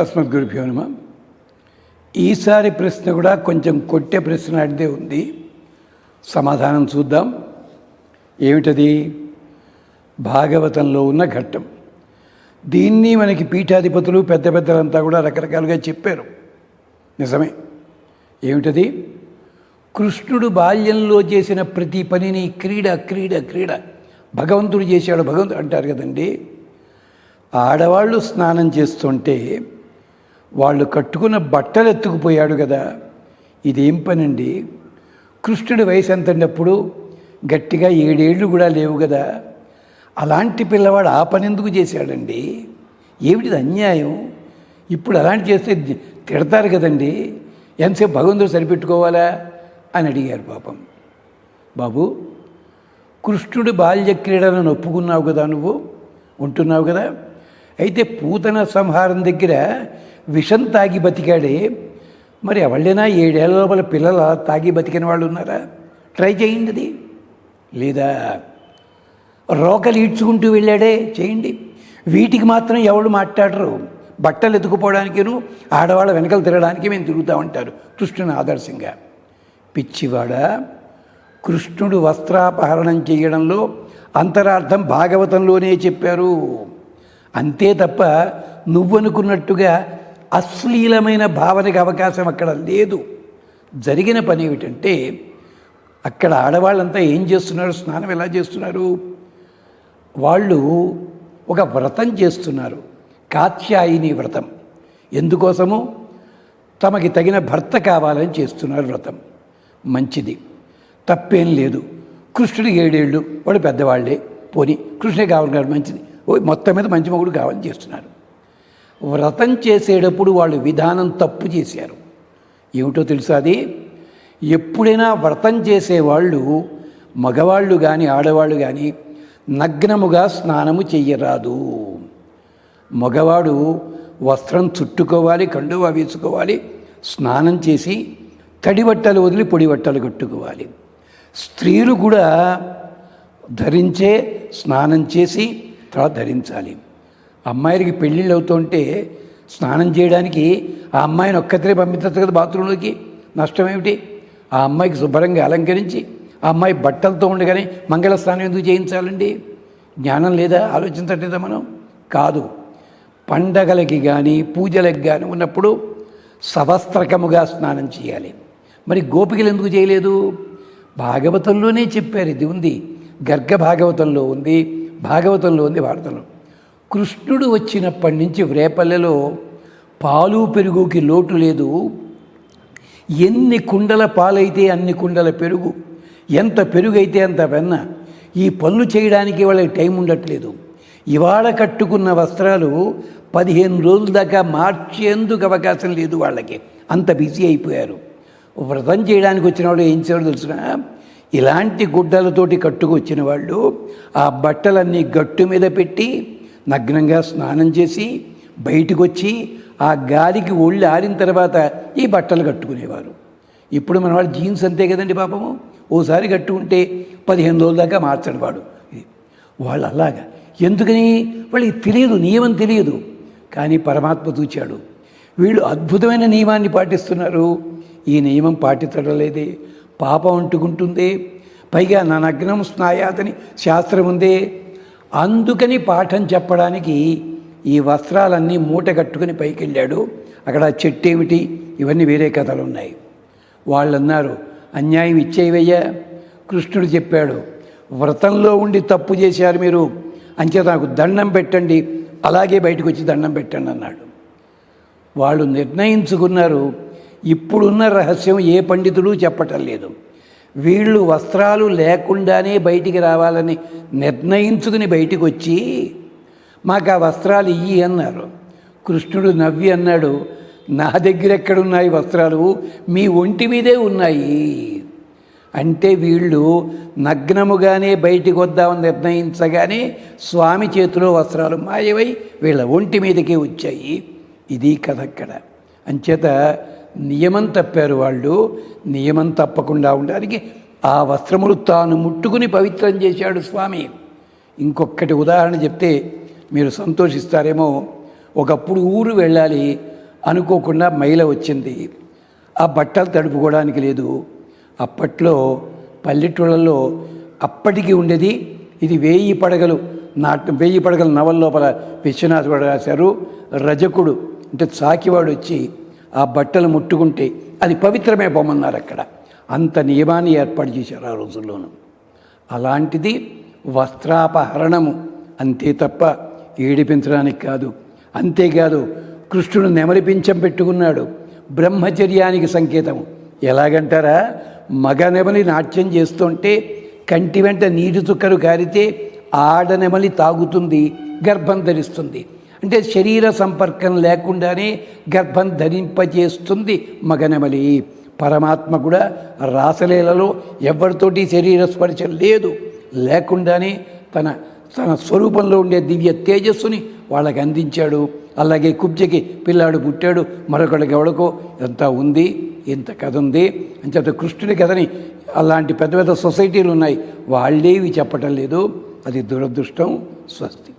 అస్మద్గురుభ్యో నమః. ఈసారి ప్రశ్న కూడా కొంచెం కొట్టే ప్రశ్న అడితే ఉంది. సమాధానం చూద్దాం. ఏమిటది? భాగవతంలో ఉన్న ఘట్టం. దీన్ని మనకి పీఠాధిపతులు పెద్ద పెద్దలంతా కూడా రకరకాలుగా చెప్పారు. నిజమే. ఏమిటది? కృష్ణుడు బాల్యంలో చేసిన ప్రతి పనిని క్రీడ క్రీడ క్రీడ భగవంతుడు చేశాడు, భగవంతుడు అంటారు కదండి. ఆడవాళ్ళు స్నానం చేస్తుంటే వాళ్ళు కట్టుకున్న బట్టలు ఎత్తుకుపోయాడు కదా. ఇదేం పనండి? కృష్ణుడి వయసు ఎంతప్పుడు? గట్టిగా 7 ఏళ్ళు కూడా లేవు కదా. అలాంటి పిల్లవాడు ఆ పని ఎందుకు చేశాడండి? ఏమిటిది అన్యాయం? ఇప్పుడు అలాంటి చేస్తే తిడతారు కదండి. ఎంతసేపు భగవంతుడు సరిపెట్టుకోవాలా అని అడిగారు. పాపం బాబు, కృష్ణుడి బాల్య క్రీడలను ఒప్పుకున్నావు కదా, నువ్వు ఉంటున్నావు కదా. అయితే పూతన సంహారం దగ్గర విషం తాగి బతికాడే, మరి ఎవళ్ళైనా 7 ఏళ్ల లోపల పిల్లల తాగి బతికిన వాళ్ళు ఉన్నారా? ట్రై చేయండి. అది లేదా రోకలు ఈడ్చుకుంటూ వెళ్ళాడే, చేయండి. వీటికి మాత్రం ఎవరు మాట్లాడరు. బట్టలు ఎత్తుకుపోవడానికిను ఆడవాళ్ళ వెనకలు తిరగడానికి మేము తిరుగుతూ ఉంటారు కృష్ణుని ఆదర్శంగా. పిచ్చివాడ, కృష్ణుడు వస్త్రాపహరణం చేయడంలో అంతరార్థం భాగవతంలోనే చెప్పారు. అంతే తప్ప నువ్వనుకున్నట్టుగా అశ్లీలమైన భావనకి అవకాశం అక్కడ లేదు. జరిగిన పని ఏమిటంటే, అక్కడ ఆడవాళ్ళంతా ఏం చేస్తున్నారు? స్నానం ఎలా చేస్తున్నారు? వాళ్ళు ఒక వ్రతం చేస్తున్నారు, కాత్యాయిని వ్రతం. ఎందుకోసము? తమకి తగిన భర్త కావాలని చేస్తున్నారు వ్రతం. మంచిది, తప్పేం లేదు. కృష్ణుడికి 7 ఏళ్ళు, వాడు పెద్దవాళ్ళే, పోనీ కృష్ణుడే కావాలి, మంచిది. మొత్తం మీద మంచి మొగుడు కావాలని చేస్తున్నారు. వ్రతం చేసేటప్పుడు వాళ్ళు విధానం తప్పు చేశారు. ఏమిటో తెలుసా? అది ఎప్పుడైనా వ్రతం చేసేవాళ్ళు, మగవాళ్ళు కానీ ఆడవాళ్ళు కానీ, నగ్నముగా స్నానము చెయ్యరాదు. మగవాడు వస్త్రం చుట్టుకోవాలి, కండువా వేసుకోవాలి, స్నానం చేసి తడి బట్టలు వదిలి పొడి బట్టలు కట్టుకోవాలి. స్త్రీలు కూడా ధరించే స్నానం చేసి తర్వాత ధరించాలి. అమ్మాయిలకి పెళ్ళిళ్ళు అవుతుంటే స్నానం చేయడానికి ఆ అమ్మాయిని ఒక్కతే పంపించచ్చు కదా బాత్రూంలోకి. నష్టం ఏమిటి? ఆ అమ్మాయికి శుభ్రంగా అలంకరించి ఆ అమ్మాయి బట్టలతో ఉండగానే మంగళ స్నానం ఎందుకు చేయించాలండి? జ్ఞానం లేదా? ఆలోచించట్లేదా మనం? కాదు. పండగలకి కానీ పూజలకు కానీ ఉన్నప్పుడు సవస్త్రకముగా స్నానం చేయాలి. మరి గోపికలు ఎందుకు చేయలేదు? భాగవతంలోనే చెప్పారు. ఇది ఉంది, గర్గ భాగవతంలో ఉంది, భాగవతంలో ఉంది, భారతంలో. కృష్ణుడు వచ్చినప్పటి నుంచి రేపల్లెలో పాలు పెరుగుకి లోటు లేదు. ఎన్ని కుండల పాలైతే అన్ని కుండల పెరుగు, ఎంత పెరుగు అయితే అంత వెన్న. ఈ పనులు చేయడానికి వాళ్ళకి టైం ఉండట్లేదు. ఇవాళ కట్టుకున్న వస్త్రాలు 15 రోజుల దాకా మార్చేందుకు అవకాశం లేదు వాళ్ళకి. అంత బిజీ అయిపోయారు. వ్రతం చేయడానికి వచ్చిన వాళ్ళు ఏం చేయాలో తెలుసిన? ఇలాంటి గుడ్డలతోటి కట్టుకొచ్చిన వాళ్ళు ఆ బట్టలన్నీ గట్టు మీద పెట్టి నగ్నంగా స్నానం చేసి బయటకు వచ్చి ఆ గాలికి ఒళ్ళు ఆరిన తర్వాత ఈ బట్టలు కట్టుకునేవారు. ఇప్పుడు మన వాళ్ళు జీన్స్ అంతే కదండి పాపము. ఓసారి కట్టుకుంటే 15 రోజుల దాకా మార్చడు వాడు. వాళ్ళు అలాగా. ఎందుకని? వాళ్ళకి తెలియదు, నియమం తెలియదు. కానీ పరమాత్మ చూచాడు, వీళ్ళు అద్భుతమైన నియమాన్ని పాటిస్తున్నారు. ఈ నియమం పాటించడం లేదే, పాపం అంటుకుంటుందే. పైగా నా నగ్నం స్నాయాతని శాస్త్రం ఉందే. అందుకని పాఠం చెప్పడానికి ఈ వస్త్రాలన్నీ మూట కట్టుకుని పైకి వెళ్ళాడు. అక్కడ చెట్టు ఏమిటి, ఇవన్నీ వేరే కథలు ఉన్నాయి. వాళ్ళు అన్నారు, అన్యాయం ఇచ్చేవయ్యా. కృష్ణుడు చెప్పాడు, వ్రతంలో ఉండి తప్పు చేశారు మీరు, అంచేత నాకు దండం పెట్టండి, అలాగే బయటకు వచ్చి దండం పెట్టండి అన్నాడు. వాళ్ళు నిర్ణయించుకున్నారు. ఇప్పుడున్న రహస్యం ఏ పండితుడు చెప్పటం లేదు. వీళ్ళు వస్త్రాలు లేకుండానే బయటికి రావాలని నిర్ణయించుకుని బయటికి వచ్చి మాకు ఆ వస్త్రాలు ఇయ్యి అన్నారు. కృష్ణుడు నవ్వి అన్నాడు, నా దగ్గర ఎక్కడున్నాయి వస్త్రాలు? మీ ఒంటి మీదే ఉన్నాయి. అంటే వీళ్ళు నగ్నముగానే బయటికి వద్దామని నిర్ణయించగానే స్వామి చేతిలో వస్త్రాలు మాయమై వీళ్ళ ఒంటి మీదకే వచ్చాయి. ఇది కథ అక్కడ. అంచేత నియమం తప్పారు వాళ్ళు. నియమం తప్పకుండా ఉండడానికి ఆ వస్త్రములు తాను ముట్టుకుని పవిత్రం చేశాడు స్వామి. ఇంకొకటి ఉదాహరణ చెప్తే మీరు సంతోషిస్తారేమో. ఒకప్పుడు ఊరు వెళ్ళాలి అనుకోకుండా మైల వచ్చింది, ఆ బట్టలు తడుపుకోవడానికి లేదు. అప్పట్లో పల్లెటూళ్ళల్లో అప్పటికి ఉండేది ఇది 1000 పడగల నవల లోపల విశ్వనాథ్ కూడా రాశారు. రజకుడు అంటే చాకివాడు వచ్చి ఆ బట్టలు ముట్టుకుంటే అది పవిత్రమే పొమ్మన్నారు. అక్కడ అంత నియమాన్ని ఏర్పాటు చేశారు ఆ రోజుల్లోనూ. అలాంటిది వస్త్రాపహరణము, అంతే తప్ప ఏడిపించడానికి కాదు. అంతేకాదు కృష్ణుడు నెమలి పింఛం పెట్టుకున్నాడు, బ్రహ్మచర్యానికి సంకేతము. ఎలాగంటారా, మగ నెమలి నాట్యం చేస్తుంటే కంటి వెంట నీటి చుక్కలు కారితే ఆడనెమలి తాగుతుంది, గర్భం ధరిస్తుంది. అంటే శరీర సంపర్కం లేకుండానే గర్భం ధరింపజేస్తుంది మగనెమలి. పరమాత్మ కూడా రాసలీలలో ఎవరితోటి శరీర స్పర్శ లేకుండానే తన స్వరూపంలో ఉండే దివ్య తేజస్సుని వాళ్ళకి అందించాడు. అలాగే కుబ్జకి పిల్లాడు పుట్టాడు, మరొకడికి ఎవడికో అంతా ఉంది, ఇంత కథ ఉంది. అంచేత కృష్ణుడి కథని అలాంటి పెద్ద పెద్ద సొసైటీలు ఉన్నాయి, వాళ్ళేవి చెప్పటం లేదు. అది దురదృష్టం. స్వస్తి.